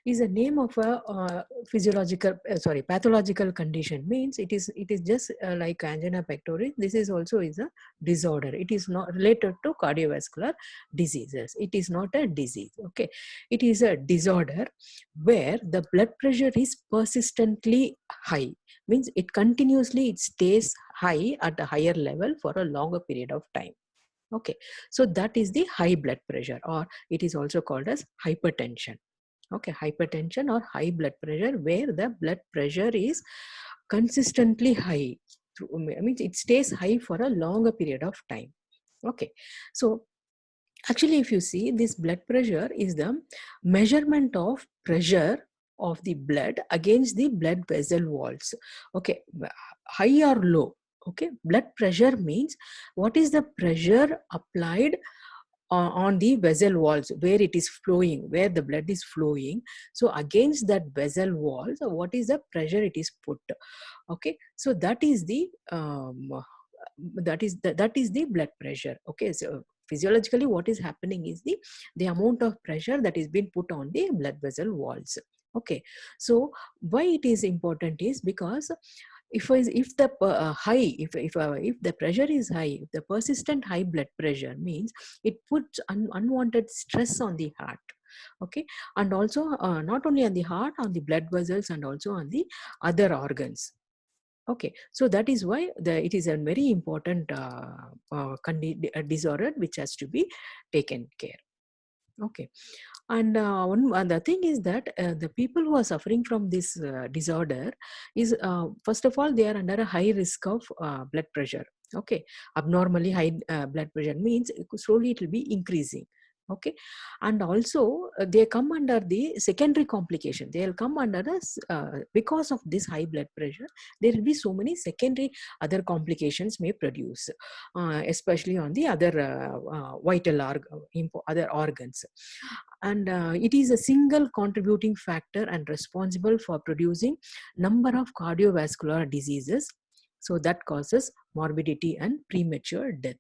is a name of a pathological condition. Means it is just like angina pectoris. This is also is a disorder. It is not related to cardiovascular diseases. It is not a disease. Okay, it is a disorder where the blood pressure is persistently high. Means it stays high at a higher level for a longer period of time. Okay, so that is the high blood pressure, or it is also called as hypertension. Okay, hypertension or high blood pressure, where the blood pressure is consistently high. Means it stays high for a longer period of time. Okay, so actually, if you see, this blood pressure is the measurement of pressure of the blood against the blood vessel walls. Okay, high or low. Okay, blood pressure means what is the pressure applied on the vessel walls where it is flowing, where the blood is flowing. So against that vessel walls, what is the pressure it is put? Okay, so that is the that is the blood pressure. Okay, so physiologically what is happening is the amount of pressure that is being put on the blood vessel walls. Okay, so why it is important is because if the if the pressure is high, if the persistent high blood pressure means it puts unwanted stress on the heart. Okay, and also not only on the heart, on the blood vessels, and also on the other organs. Okay, so that is why it is a very important disorder which has to be taken care. Okay, and one the thing is that the people who are suffering from this disorder is first of all, they are under a high risk of blood pressure. Okay, abnormally high blood pressure means slowly it will be increasing. Okay, and also they come under the secondary complication. They will come under this because of this high blood pressure. There will be so many secondary other complications may produce, especially on the other vital other organs. And it is a single contributing factor and responsible for producing number of cardiovascular diseases, so that causes morbidity and premature death.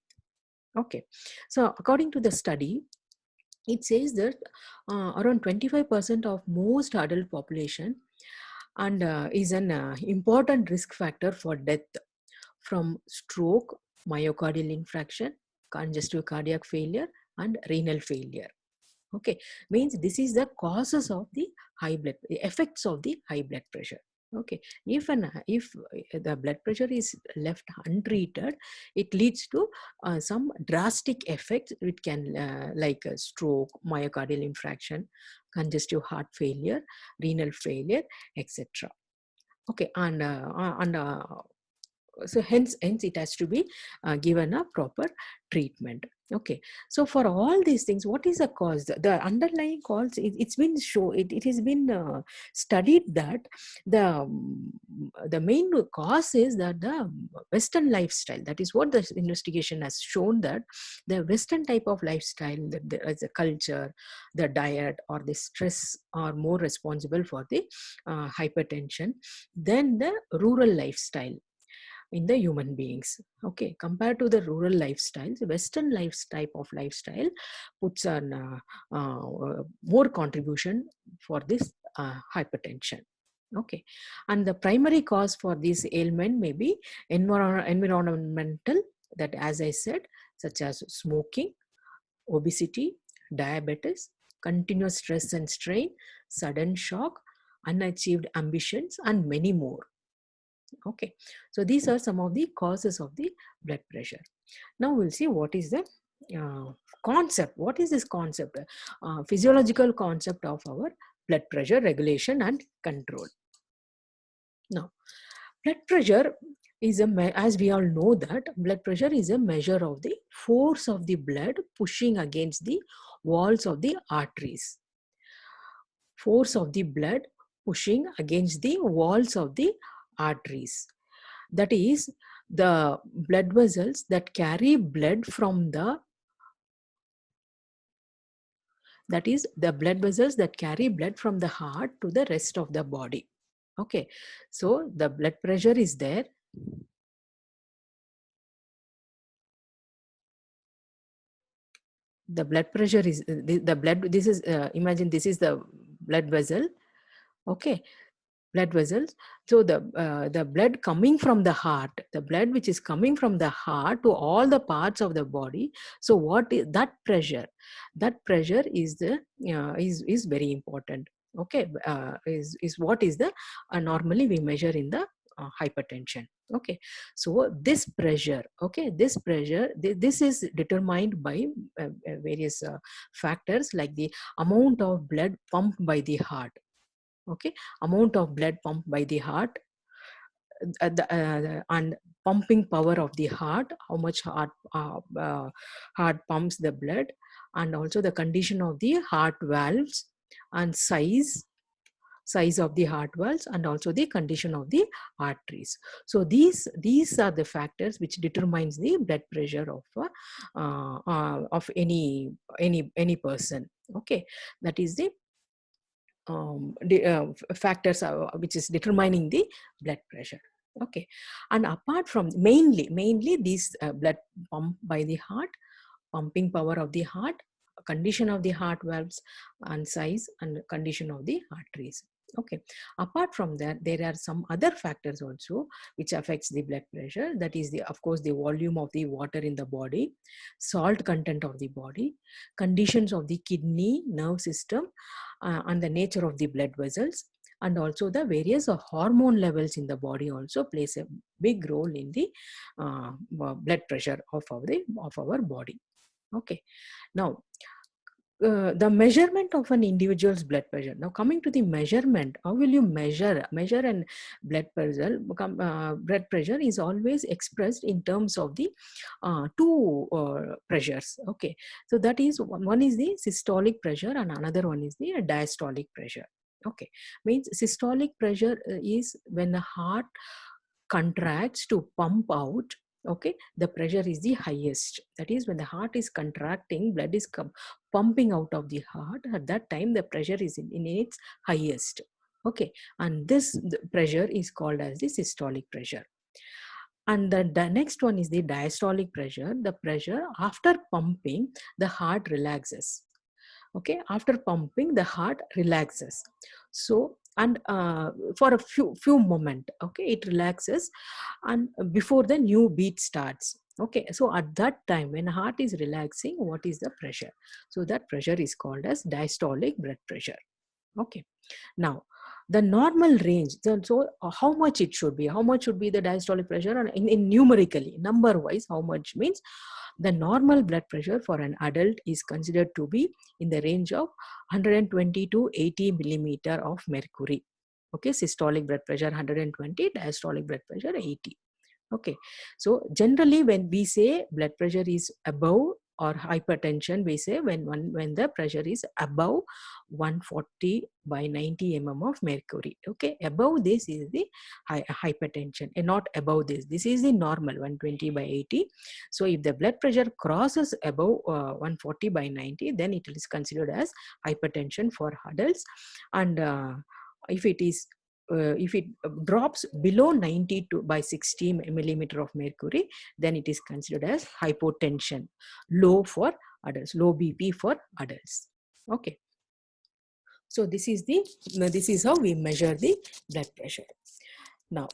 Okay, so according to the study, it says that around 25% of most adult population and is an important risk factor for death from stroke, myocardial infarction, congestive cardiac failure, and renal failure. Okay, means this is the causes of the effects of the high blood pressure. Okay, if the blood pressure is left untreated, it leads to some drastic effects. It can like a stroke, myocardial infarction, congestive heart failure, renal failure, etc. Okay, and so hence it has to be given a proper treatment. Okay, so for all these things, what is the cause? The underlying cause, it's been shown, it has been studied that the main cause is that the Western lifestyle. That is what the investigation has shown, that the Western type of lifestyle, as a culture, the diet or the stress are more responsible for the hypertension than the rural lifestyle in the human beings. Okay, compared to the rural lifestyle, the Western type of lifestyle puts on more contribution for this hypertension. Okay, and the primary cause for this ailment may be environmental, that as I said, such as smoking, obesity, diabetes, continuous stress and strain, sudden shock, unachieved ambitions, and many more. Okay, so these are some of the causes of the blood pressure. Now we'll see what is the concept. What is this concept? Physiological concept of our blood pressure regulation and control. Now, blood pressure is as we all know that blood pressure is a measure of the force of the blood pushing against the walls of the arteries. Force of the blood pushing against the walls of the arteries. That is, the blood vessels that carry blood from the heart to the rest of the body. Okay, so the blood pressure is there. the blood pressure is the blood. This is imagine this is the blood vessel. Okay, blood vessels. So the blood coming from the heart, the blood which is coming from the heart to all the parts of the body. So what is that pressure? That pressure is the is very important. Okay, is what is the normally we measure in the hypertension. Okay, so this pressure, okay, this pressure, this is determined by various factors like the amount of blood pumped by the heart. Okay, amount of blood pumped by the heart, and pumping power of the heart, how much heart pumps the blood, and also the condition of the heart valves, and size of the heart valves, and also the condition of the arteries. So these are the factors which determines the blood pressure of any person. Okay, that is the factors which is determining the blood pressure. Okay, and apart from mainly these blood pump by the heart, pumping power of the heart, condition of the heart valves, and size and condition of the arteries. Okay, apart from that, there are some other factors also which affects the blood pressure. That is the, of course, the volume of the water in the body, salt content of the body, conditions of the kidney, nerve system, and the nature of the blood vessels, and also the various hormone levels in the body also plays a big role in the blood pressure of our body. Okay, now the measurement of an individual's blood pressure. Now coming to the measurement, how will you measure and blood pressure? Blood pressure is always expressed in terms of the two pressures. Okay, so that is one is the systolic pressure and another one is the diastolic pressure. Okay, means systolic pressure is when the heart contracts to pump out. Okay, the pressure is the highest. That is when the heart is contracting, blood is pumping out of the heart. At that time the pressure is in its highest. Okay, and this pressure is called as the systolic pressure. And the next one is the diastolic pressure, the pressure after pumping the heart relaxes. Okay, after pumping the heart relaxes. So, and for a few moment, okay, it relaxes, and before the new beat starts. Okay, so at that time when heart is relaxing, what is the pressure? So that pressure is called as diastolic blood pressure. Okay, now the normal range, so how much it should be, how much should be the diastolic pressure, and in numerically, number wise, how much means the normal blood pressure for an adult is considered to be in the range of 120 to 80 millimeter of mercury. Okay, systolic blood pressure 120, diastolic blood pressure 80. Okay, so generally when we say blood pressure is above, or hypertension, we say when the pressure is above 140 by 90 mm of mercury. Okay, above this is the hypertension, and not above this is the normal 120 by 80. So if the blood pressure crosses above 140 by 90, then it is considered as hypertension for adults. And if it drops below 92 by 60 millimeter of mercury, then it is considered as hypotension, low for adults, low BP for adults. Okay, so this is how we measure the blood pressure. Now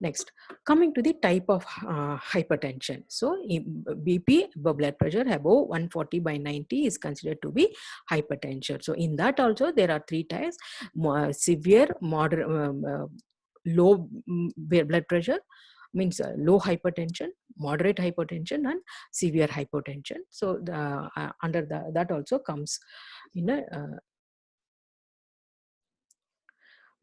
next, coming to the type of hypertension. So BP, blood pressure above 140 by 90 is considered to be hypertension. So in that also there are three types: severe, moderate, low blood pressure, means low hypertension, moderate hypertension, and severe hypertension. So under that also comes in a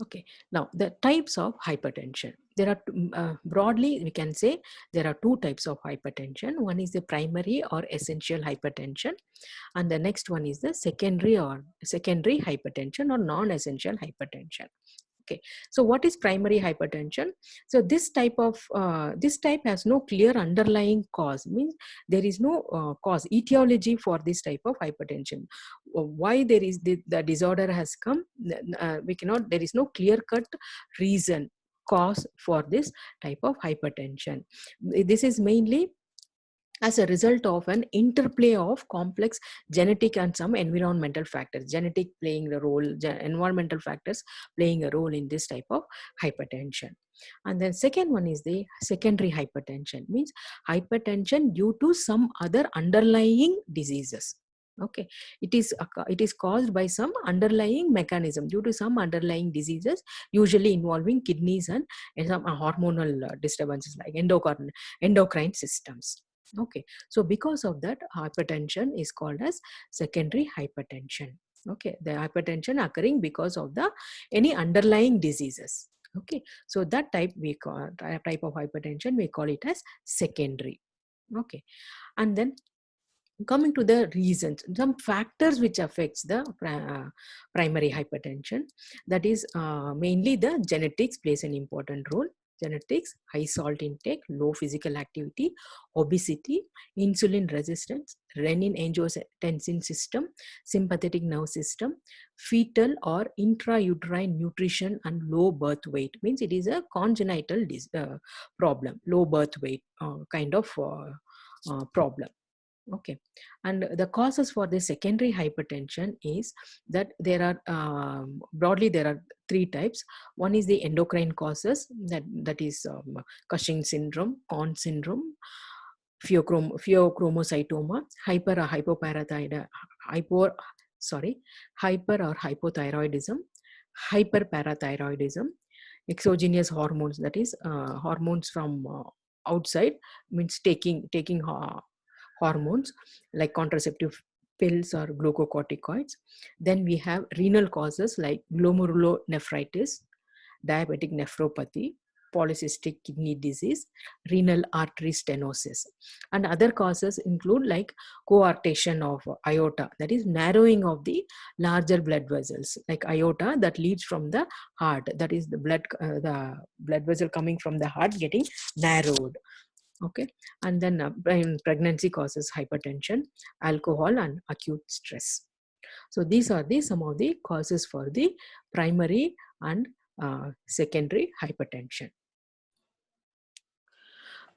okay. Now the types of hypertension. There are broadly we can say there are two types of hypertension. One is the primary or essential hypertension, and the next one is the secondary hypertension or non-essential hypertension. Okay, so what is primary hypertension? So this type has no clear underlying cause, means there is no cause etiology for this type of hypertension. Why there is the disorder has come, there is no clear cut reason, cause for this type of hypertension. This is mainly as a result of an interplay of complex genetic and some environmental factors. Genetic playing the role, environmental factors playing a role in this type of hypertension. And then second one is the secondary hypertension, means hypertension due to some other underlying diseases. Okay, it is caused by some underlying mechanism, due to some underlying diseases, usually involving kidneys and some hormonal disturbances like endocrine systems. Okay, so because of that, hypertension is called as secondary hypertension. Okay, the hypertension occurring because of the any underlying diseases. Okay, so that type we call type of hypertension, we call it as secondary. Okay, and then coming to the reasons, some factors which affects the primary hypertension, that is mainly the genetics plays an important role. Genetics, high salt intake, low physical activity, obesity, insulin resistance, renin angiotensin system, sympathetic nerve system, fetal or intrauterine nutrition, and low birth weight, means it is a congenital problem, low birth weight kind of problem. Okay, and the causes for the secondary hypertension is that there are broadly there are three types. One is the endocrine causes, that is Cushing syndrome, Conn syndrome, pheochromocytoma, hyper or hypoparathyroid, hypo sorry hyper or hypothyroidism, hyperparathyroidism, exogenous hormones, that is hormones from outside, means taking hormones like contraceptive pills or glucocorticoids. Then we have renal causes like glomerulonephritis, diabetic nephropathy, polycystic kidney disease, renal artery stenosis. And other causes include like coarctation of aorta, that is narrowing of the larger blood vessels, like aorta that leads from the heart, that is the blood vessel coming from the heart getting narrowed. Okay, and then pregnancy causes hypertension, alcohol, and acute stress. So these are the some of the causes for the primary and secondary hypertension.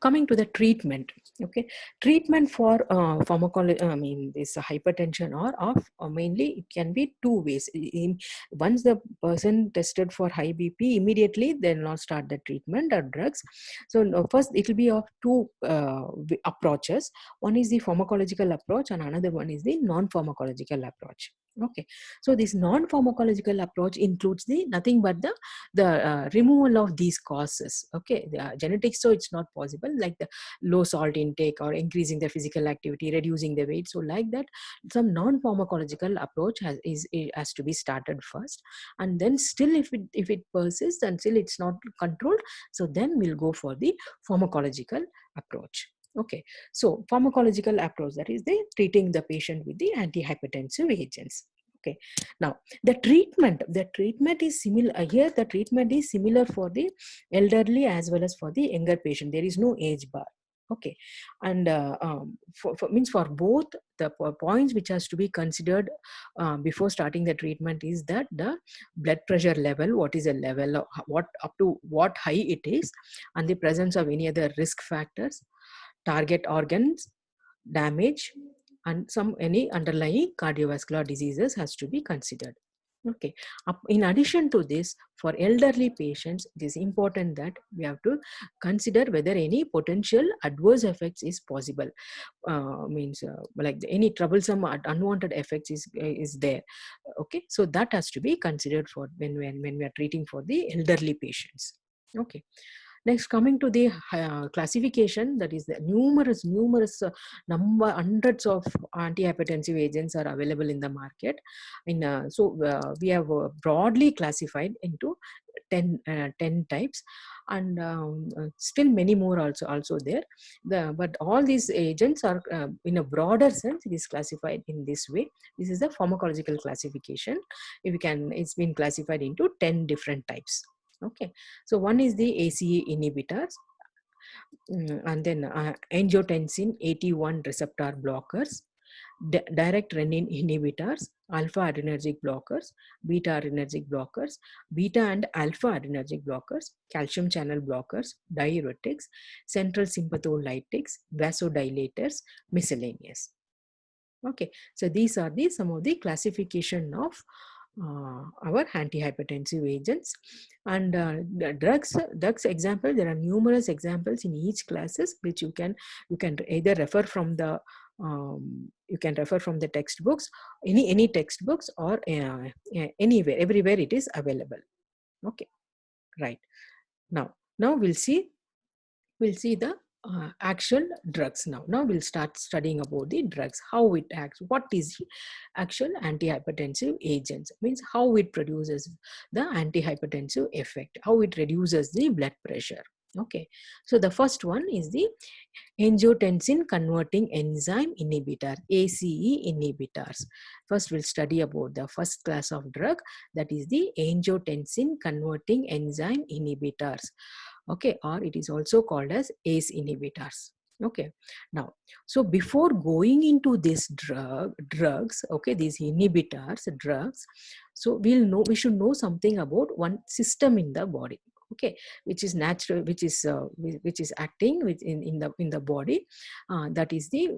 Coming to the treatment. Okay, treatment for pharmacology, I mean this hypertension or of mainly it can be two ways. Once the person tested for high BP, immediately they'll not start the treatment or drugs. So first it will be of two approaches. One is the pharmacological approach and another one is the non-pharmacological approach. Okay, so this non-pharmacological approach includes the nothing but the removal of these causes. Okay, the genetics, so it's not possible, like the low salt intake or increasing the physical activity, reducing the weight. So like that, some non-pharmacological approach has to be started first, and then still if it persists until it's not controlled, so then we'll go for the pharmacological approach. Okay, so pharmacological approach, that is the treating the patient with the antihypertensive agents. Okay, now the treatment is similar here. The treatment is similar for the elderly as well as for the younger patient. There is no age bar. Okay, and means for both the points which has to be considered before starting the treatment is that the blood pressure level, what is a level of what up to what high it is, and the presence of any other risk factors, target organs damage, and some any underlying cardiovascular diseases has to be considered. Okay, in addition to this, for elderly patients it is important that we have to consider whether any potential adverse effects is possible, means like any troublesome unwanted effects is there. Okay, so that has to be considered for when we are treating for the elderly patients. Okay, next, coming to the classification, that is the numerous hundreds of antihypertensive agents are available in the market. We have broadly classified into 10 types, and still many more also there. But all these agents are in a broader sense, it is classified in this way. This is the pharmacological classification. It's been classified into 10 different types. Okay, so one is the ACE inhibitors, and then angiotensin 81 receptor blockers, direct renin inhibitors, alpha adrenergic blockers, beta adrenergic blockers, beta and alpha adrenergic blockers, calcium channel blockers, diuretics, central sympatholytics, vasodilators, miscellaneous. Okay, so these are the some of the classification of our antihypertensive agents. And the drugs example, there are numerous examples in each classes which you can either refer from the you can refer from the textbooks, any textbooks, or anywhere, everywhere it is available. Okay, right. Now we'll see the actual drugs. Now we'll start studying about the drugs, how it acts, what is the actual antihypertensive agents, means how it produces the antihypertensive effect, how it reduces the blood pressure. Okay, so the first one is the angiotensin converting enzyme inhibitor, ACE inhibitors. First we'll study about the first class of drug, that is the angiotensin converting enzyme inhibitors. Okay, or it is also called as ACE inhibitors. Okay, now, so before going into these drugs, okay, these inhibitors drugs, so we should know something about one system in the body. Okay, which is natural, which is acting in the body, that is the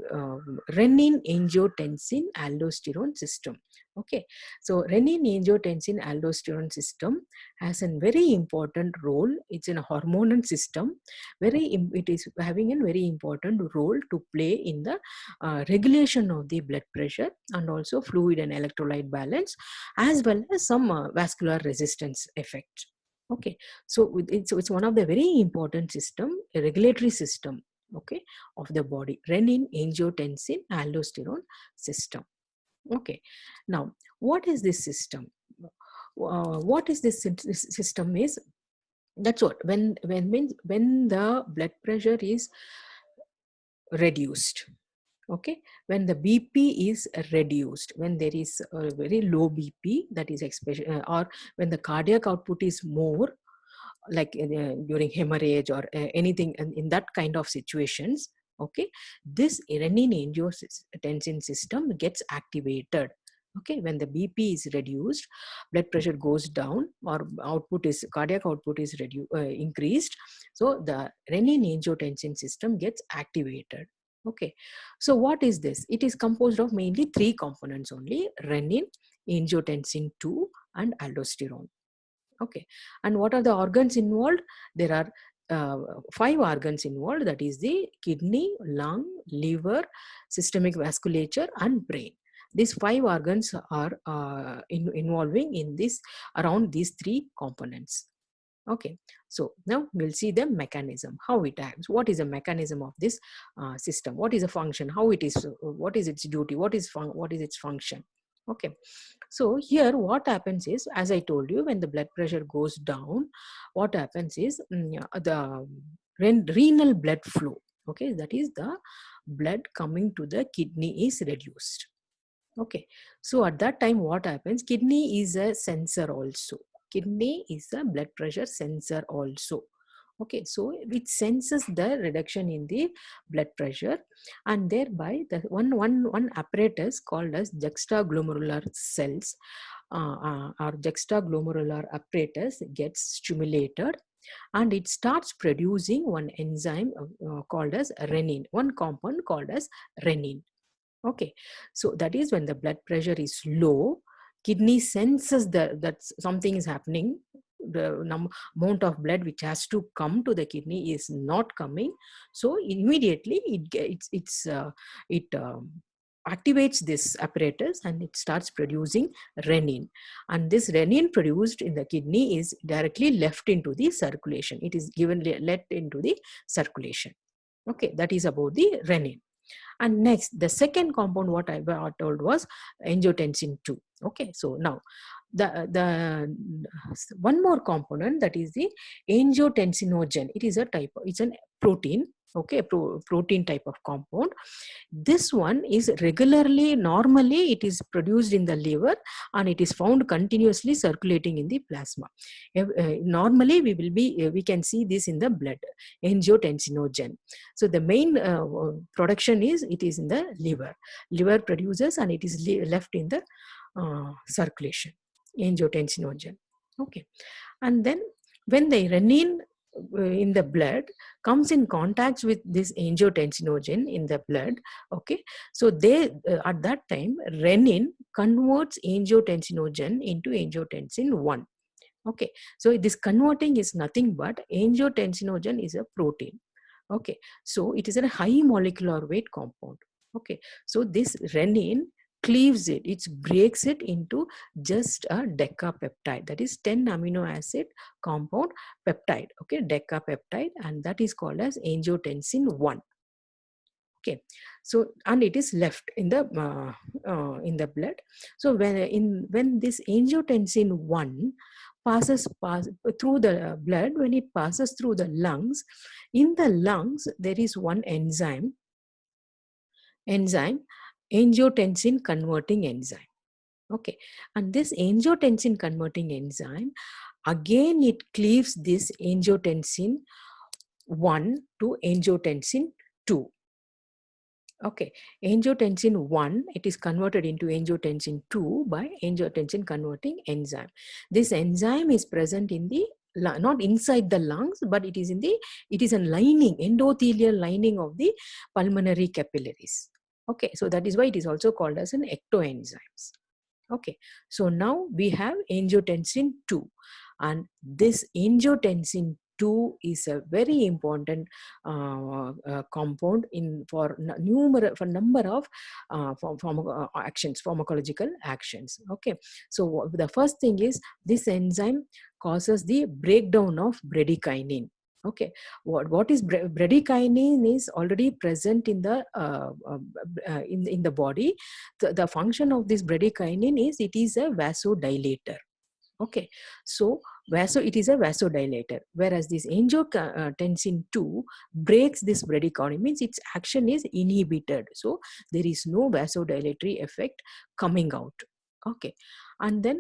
renin angiotensin aldosterone system. Okay, so renin angiotensin aldosterone system has a very important role. It's in a hormonal system. It is having a very important role to play in the regulation of the blood pressure and also fluid and electrolyte balance, as well as some vascular resistance effect. Okay, so it's one of the very important system, a regulatory system, okay, of the body, renin angiotensin aldosterone system. Okay, now what is this system? What is this system is, that's what, when the blood pressure is reduced. Okay, when the BP is reduced, when there is a very low BP, that is especially, or when the cardiac output is more, like during hemorrhage or anything in that kind of situations, okay, this renin angiotensin system gets activated. Okay, when the BP is reduced, blood pressure goes down, or cardiac output is increased, so the renin angiotensin system gets activated. Okay, so what is this? It is composed of mainly three components only: renin, angiotensin 2, and aldosterone. Okay, and what are the organs involved? There are 5 organs involved, that is the kidney, lung, liver, systemic vasculature, and brain. These 5 organs are involving in this, around these 3 components. Okay, so now we'll see the mechanism, how it acts. What is the mechanism of this system? What is the function? How it is? What is its duty? What is its function? Okay, so here what happens is, as I told you, when the blood pressure goes down, what happens is the renal blood flow, okay, that is the blood coming to the kidney, is reduced. Okay, so at that time what happens? Kidney is a sensor also. Kidney is a blood pressure sensor also. Okay, so it senses the reduction in the blood pressure, and thereby the one apparatus called as juxtaglomerular cells or juxtaglomerular apparatus gets stimulated, and it starts producing one enzyme called as renin, one compound called as renin. Okay, so that is when the blood pressure is low, kidney senses that something is happening. The amount of blood which has to come to the kidney is not coming, so immediately it activates this apparatus and it starts producing renin, and this renin produced in the kidney is directly left into the circulation. It is given let into the circulation. Okay, that is about the renin. And next, the second compound what I told was angiotensin 2. Okay, so now the one more component, that is the angiotensinogen. It is a type, it's a protein. okay, protein type of compound. This one is normally it is produced in the liver, and it is found continuously circulating in the plasma. Normally we can see this in the blood, angiotensinogen. So the main production is in the liver produces, and it is left in the circulation, angiotensinogen. Okay. And then when the renin in the blood comes in contact with this angiotensinogen in the blood, okay, so they at that time renin converts angiotensinogen into angiotensin 1. Okay, so this converting is nothing but angiotensinogen is a protein. Okay, so it is a high molecular weight compound. Okay, so this renin cleaves it, it breaks it into just a decapeptide, that is 10 amino acid compound peptide. Okay, decapeptide, and that is called as angiotensin 1. Okay, so and it is left in the blood. So when this angiotensin 1 passes through the blood, when it passes through the lungs, in the lungs there is one enzyme angiotensin converting enzyme. Okay, and this angiotensin converting enzyme, again it cleaves this angiotensin 1 to angiotensin 2. Okay, angiotensin 1, it is converted into angiotensin 2 by angiotensin converting enzyme. This enzyme is present in the, not inside the lungs, but it is a lining, endothelial lining of the pulmonary capillaries. Okay, so that is why it is also called as an ectoenzymes. Okay, so now we have angiotensin 2, and this angiotensin 2 is a very important compound for number of pharmacological actions. Okay, so the first thing is this enzyme causes the breakdown of bradykinin. Okay, what is bradykinin is already present in the in the body. The function of this bradykinin is it is a vasodilator. Okay, so it is a vasodilator, whereas this angiotensin 2 breaks this bradykinin, means its action is inhibited, so there is no vasodilatory effect coming out. Okay, and then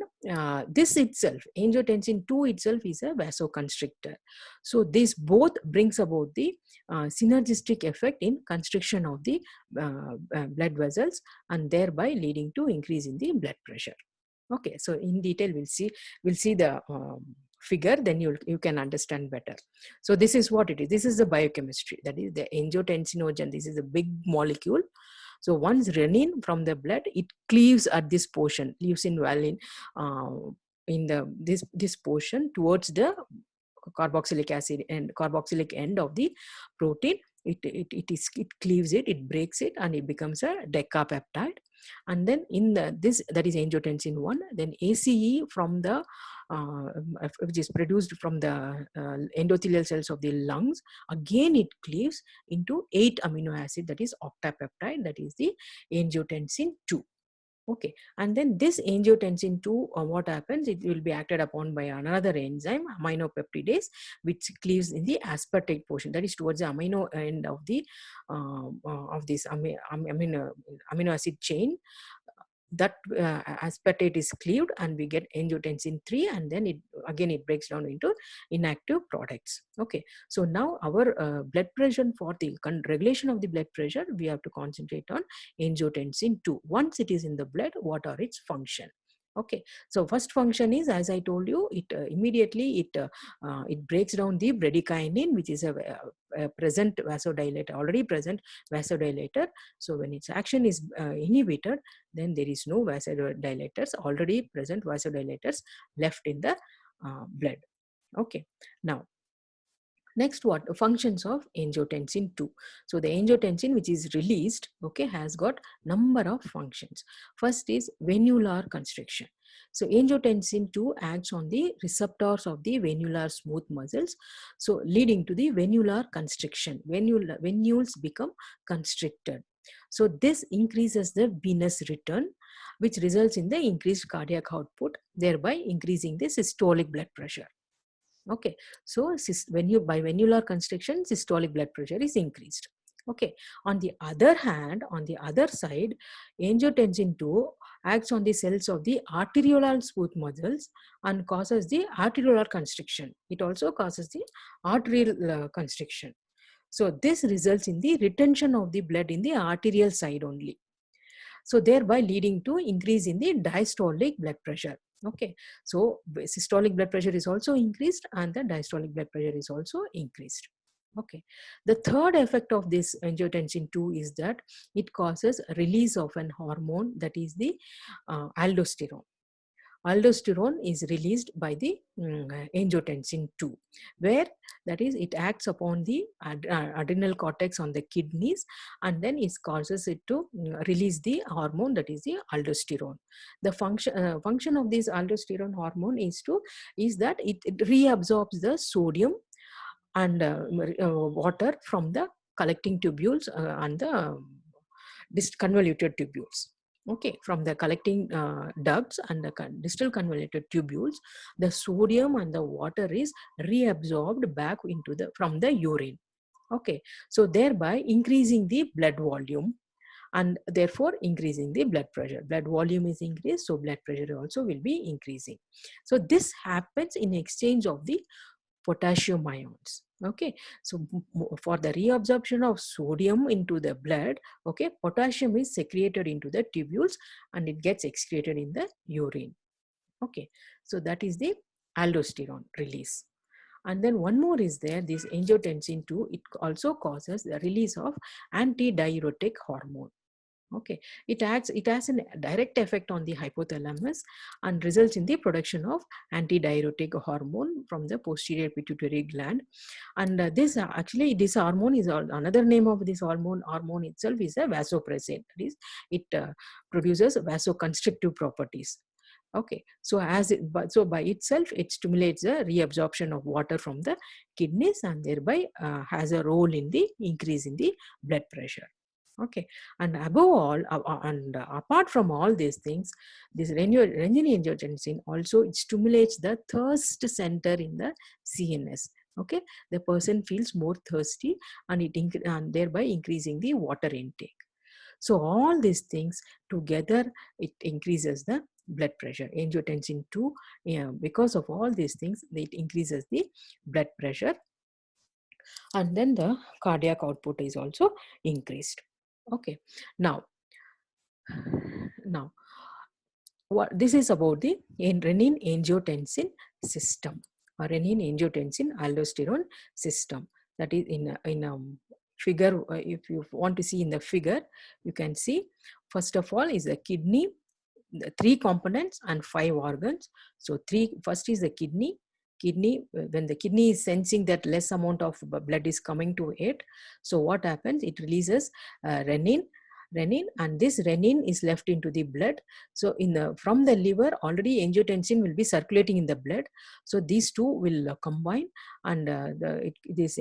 this itself, angiotensin 2 itself, is a vasoconstrictor. So this both brings about the synergistic effect in constriction of the blood vessels, and thereby leading to increase in the blood pressure. Okay, so in detail we'll see the figure, then you can understand better. So this is what it is. This is the biochemistry, that is the angiotensinogen. This is a big molecule. So once renin from the blood, it cleaves at this portion, leaves in valine in this portion towards the carboxylic acid and carboxylic end of the protein. It cleaves it, it breaks it, and it becomes a decapeptide. And then in this, that is angiotensin 1, then ACE from the which is produced from the endothelial cells of the lungs, again it cleaves into 8 amino acid, that is octapeptide, that is the angiotensin 2. Okay, and then this angiotensin 2, what happens, it will be acted upon by another enzyme, aminopeptidase, which cleaves in the aspartate portion, that is towards the amino end of the this amino acid chain. That aspartate is cleaved, and we get angiotensin 3, and then it breaks down into inactive products. Okay, so now our blood pressure, for the regulation of the blood pressure, we have to concentrate on angiotensin 2. Once it is in the blood, what are its function? Okay, so first function is, as I told you, it immediately it breaks down the bradykinin, which is a present vasodilator, already present vasodilator. So when its action is inhibited, then there is no vasodilators, already present vasodilators left in the blood. Okay, now next, what functions of angiotensin 2? So the angiotensin which is released, okay, has got number of functions. First is venular constriction. So angiotensin 2 acts on the receptors of the venular smooth muscles, so leading to the venular constriction. Venules become constricted. So this increases the venous return, which results in the increased cardiac output, thereby increasing the systolic blood pressure. Okay, so when you by venular constriction, systolic blood pressure is increased. Okay, on the other hand, on the other side, angiotensin 2 acts on the cells of the arteriolar smooth muscles and causes the arteriolar constriction. It also causes the arterial constriction. So this results in the retention of the blood in the arterial side only. So thereby leading to increase in the diastolic blood pressure. Okay, so systolic blood pressure is also increased and the diastolic blood pressure is also increased. Okay, the third effect of this angiotensin 2 is that it causes release of an hormone, that is the aldosterone. Aldosterone is released by the angiotensin 2, where that is it acts upon the adrenal cortex on the kidneys, and then it causes it to release the hormone, that is the aldosterone. The function of this aldosterone hormone is that it reabsorbs the sodium and water from the collecting tubules and the convoluted tubules. Okay, from the collecting ducts and the distal convoluted tubules, the sodium and the water is reabsorbed back into the from the urine. Okay, so thereby increasing the blood volume and therefore increasing the blood pressure. Blood volume is increased, so blood pressure also will be increasing. So this happens in exchange of the potassium ions. Okay, so for the reabsorption of sodium into the blood, okay, potassium is secreted into the tubules and it gets excreted in the urine. Okay, so that is the aldosterone release. And then one more is there, this angiotensin 2, it also causes the release of antidiuretic hormone. Okay, it has a direct effect on the hypothalamus and results in the production of antidiuretic hormone from the posterior pituitary gland. And actually this hormone is another name of this hormone itself is a vasopressin. That is, it produces vasoconstrictive properties. Okay, so by itself it stimulates the reabsorption of water from the kidneys and thereby has a role in the increase in the blood pressure. Okay, and above all, apart from all these things, this renin-angiotensin also it stimulates the thirst center in the CNS. Okay, the person feels more thirsty and and thereby increasing the water intake. So all these things together, it increases the blood pressure. Angiotensin 2, because of all these things, it increases the blood pressure, and then the cardiac output is also increased. Okay, now what this is about the renin angiotensin system or renin angiotensin aldosterone system. That is in a figure. If you want to see in the figure, you can see first of all is the kidney, the three components and five organs. So first is the kidney. When the kidney is sensing that less amount of blood is coming to it, so what happens, it releases renin, and this renin is left into the blood. So from the liver, already angiotensin will be circulating in the blood, so these two will combine, and this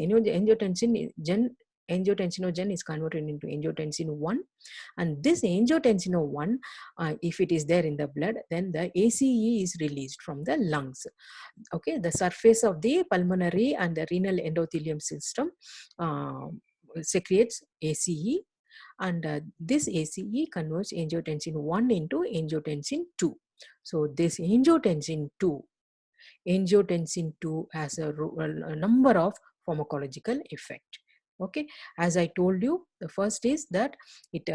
angiotensinogen is converted into angiotensin 1, and this angiotensin 1, if it is there in the blood, then the ACE is released from the lungs. Okay, the surface of the pulmonary and the renal endothelium system secretes ACE, and this ACE converts angiotensin 1 into angiotensin 2. So this angiotensin 2 has a number of pharmacological effect. Okay, as I told you, the first is that it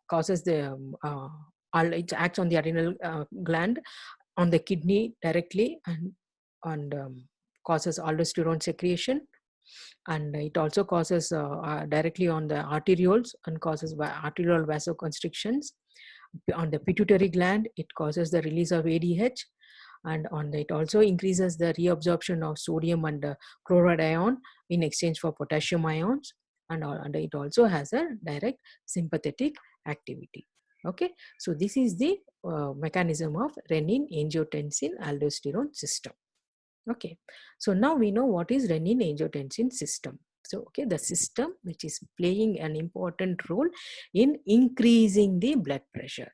causes the it acts on the adrenal gland, on the kidney directly, and causes aldosterone secretion, and it also causes directly on the arterioles and causes arterial vasoconstrictions. On the pituitary gland, it causes the release of ADH, and it also increases the reabsorption of sodium and chloride ion in exchange for potassium ions, and it also has a direct sympathetic activity. Okay, so this is the mechanism of renin angiotensin aldosterone system. Okay, so now we know what is renin angiotensin system. So okay, the system which is playing an important role in increasing the blood pressure.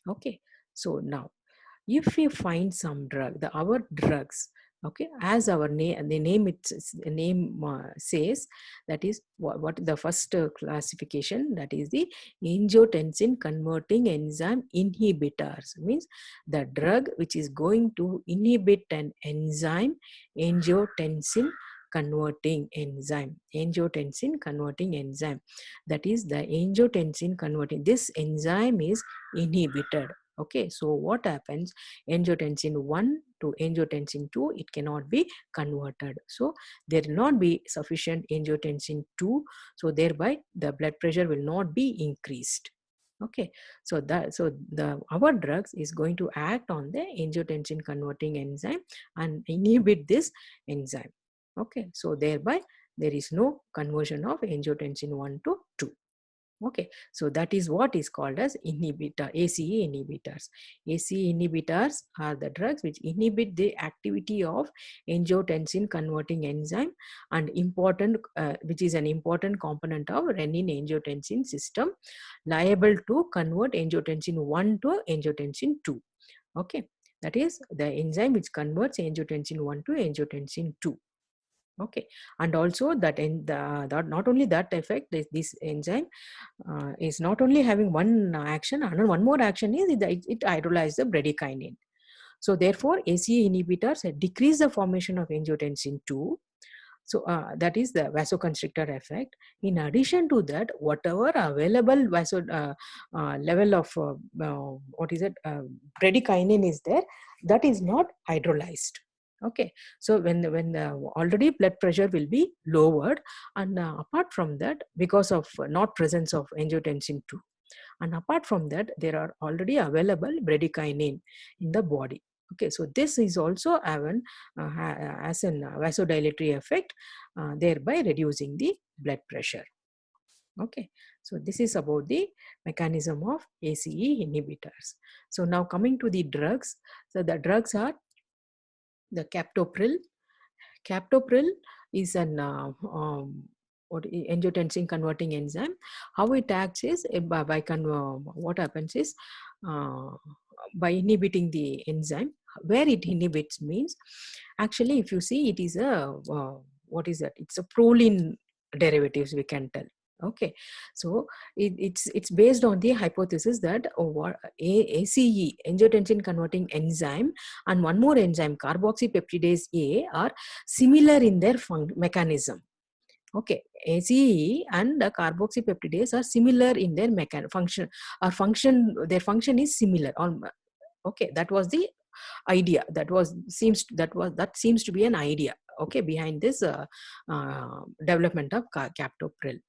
Okay, so now if we find some drug, our drugs, Okay, as our name, the name says, that is what the first classification, that is the angiotensin converting enzyme inhibitors, means the drug which is going to inhibit an enzyme, angiotensin angiotensin converting enzyme, that is the angiotensin converting, this enzyme is inhibited. Okay, so what happens, angiotensin 1 to angiotensin 2, it cannot be converted, so there will not be sufficient angiotensin 2, so thereby the blood pressure will not be increased. Okay, so the our drugs is going to act on the angiotensin converting enzyme and inhibit this enzyme. Okay, so thereby there is no conversion of angiotensin 1 to 2. Okay, so that is what is called as inhibitor, ACE inhibitors. ACE inhibitors are the drugs which inhibit the activity of angiotensin converting enzyme, and which is an important component of renin-angiotensin system, liable to convert angiotensin 1 to angiotensin 2. Okay, that is the enzyme which converts angiotensin 1 to angiotensin 2. Okay, and also that in that not only that effect, this enzyme is not only having one action, another one more action is it hydrolyzes the bradykinin. So therefore ACE inhibitors decrease the formation of angiotensin 2. So that is the vasoconstrictor effect. In addition to that, whatever available level of what is it, bradykinin is there, that is not hydrolyzed. Okay, so when the already blood pressure will be lowered, and apart from that, because of not presence of angiotensin 2, and apart from that, there are already available bradykinin in the body. Okay, so this is also as a vasodilatory effect, thereby reducing the blood pressure. Okay, so this is about the mechanism of ACE inhibitors. So now coming to the drugs. So the drugs are the captopril. Captopril is an angiotensin converting enzyme. How it acts is what happens is uh, by inhibiting the enzyme. Where it inhibits means, actually, if you see, it is a what is that? It's a proline derivatives, we can tell. Okay, so it's based on the hypothesis that ACE, angiotensin converting enzyme, and one more enzyme, carboxypeptidase A, are similar in their mechanism. Okay, ACE and the carboxypeptidase are similar in their function. Their function is similar. Okay, that was the idea. That seems to be an idea. Okay, behind this development of captopril.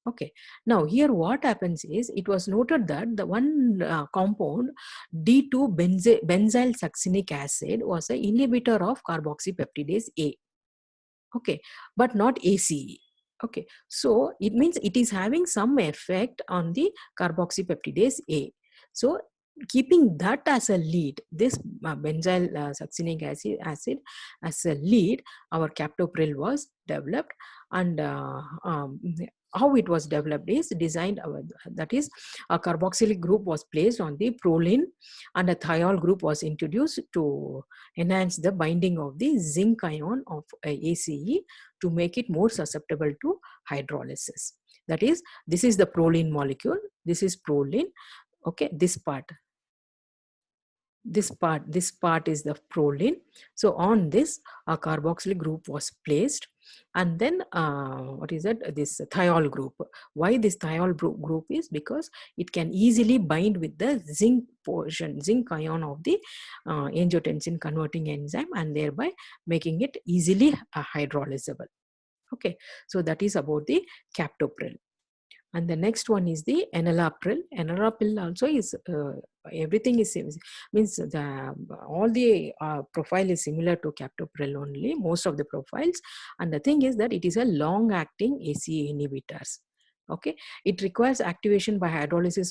Okay, now here what happens is, it was noted that the one compound D2-benzyl succinic acid was an inhibitor of carboxypeptidase A. Okay, but not ACE. Okay, so it means it is having some effect on the carboxypeptidase A. So keeping that as a lead, this benzyl succinic acid as a lead, our captopril was developed. And how it was developed is designed, that is, a carboxylic group was placed on the proline, and a thiol group was introduced to enhance the binding of the zinc ion of ACE to make it more susceptible to hydrolysis. That is, this is the proline molecule. This is proline. Okay, this part is the proline. So on this, a carboxylic group was placed, and then what is that, this thiol group. Why this thiol group is because it can easily bind with the zinc ion of the angiotensin converting enzyme, and thereby making it easily hydrolyzable. Okay, so that is about the captopril. And the next one is the enalapril. Enalapril also is everything is same, means all the profile is similar to captopril only, most of the profiles. And the thing is that it is a long acting ACE inhibitors. Okay, it requires activation by hydrolysis